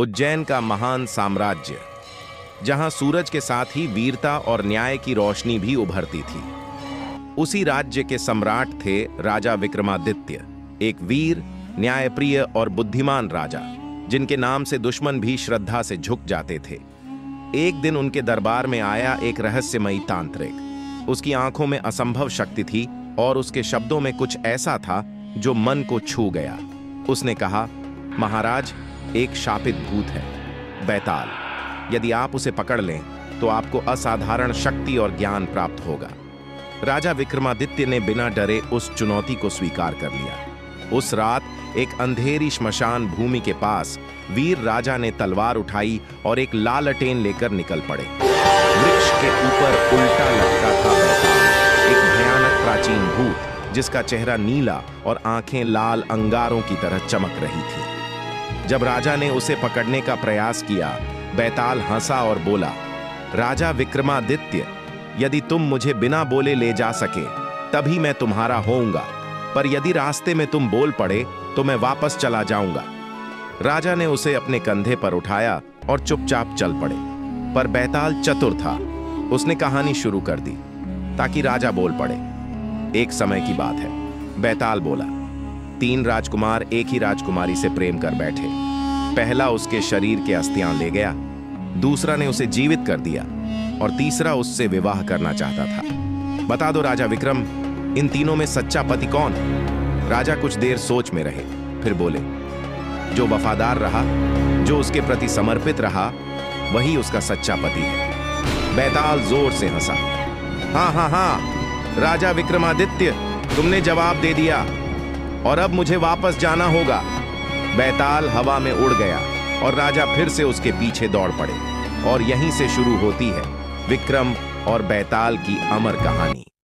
उज्जैन का महान साम्राज्य, जहां सूरज के साथ ही वीरता और न्याय की रोशनी भी उभरती थी। उसी राज्य के सम्राट थे राजा विक्रमादित्य, एक वीर, न्यायप्रिय और बुद्धिमान राजा, जिनके नाम से दुश्मन भी श्रद्धा से झुक जाते थे। एक दिन उनके दरबार में आया एक रहस्यमयी तांत्रिक। उसकी आंखों में असंभव शक्ति थी और उसके शब्दों में कुछ ऐसा था जो मन को छू गया। उसने कहा, महाराज, एक शापित भूत है, बैताल। यदि आप उसे पकड़ लें तो आपको असाधारण शक्ति और ज्ञान प्राप्त होगा। राजा विक्रमादित्य ने बिना डरे उस चुनौती को स्वीकार कर लिया। उस रात एक अंधेरी श्मशान भूमि के पास वीर राजा ने तलवार उठाई और एक लालटेन लेकर निकल पड़े। वृक्ष के ऊपर उल्टा लटका था बैताल, एक भयानक प्राचीन भूत जिसका चेहरा नीला और आंखें लाल अंगारों की तरह चमक रही थी। जब राजा ने उसे पकड़ने का प्रयास किया, बैताल हंसा और बोला, राजा विक्रमादित्य, यदि तुम मुझे बिना बोले ले जा सके तभी मैं तुम्हारा होऊंगा, पर यदि रास्ते में तुम बोल पड़े तो मैं वापस चला जाऊंगा। राजा ने उसे अपने कंधे पर उठाया और चुपचाप चल पड़े। पर बैताल चतुर था। उसने कहानी शुरू कर दी ताकि राजा बोल पड़े। एक समय की बात है, बैताल बोला, 3 राजकुमार एक ही राजकुमारी से प्रेम कर बैठे। पहला उसके शरीर के अस्थियां ले गया, दूसरा ने उसे जीवित कर दिया और तीसरा उससे विवाह करना चाहता था। बता दो राजा विक्रम, इन तीनों में सच्चा पति कौन? राजा कुछ देर सोच में रहे, फिर बोले, जो वफादार रहा, जो उसके प्रति समर्पित रहा, वही उसका सच्चा पति है। बैताल जोर से हंसा। हाँ हाँ हाँ राजा विक्रमादित्य, तुमने जवाब दे दिया और अब मुझे वापस जाना होगा। बैताल हवा में उड़ गया और राजा फिर से उसके पीछे दौड़ पड़े। और यहीं से शुरू होती है विक्रम और बैताल की अमर कहानी।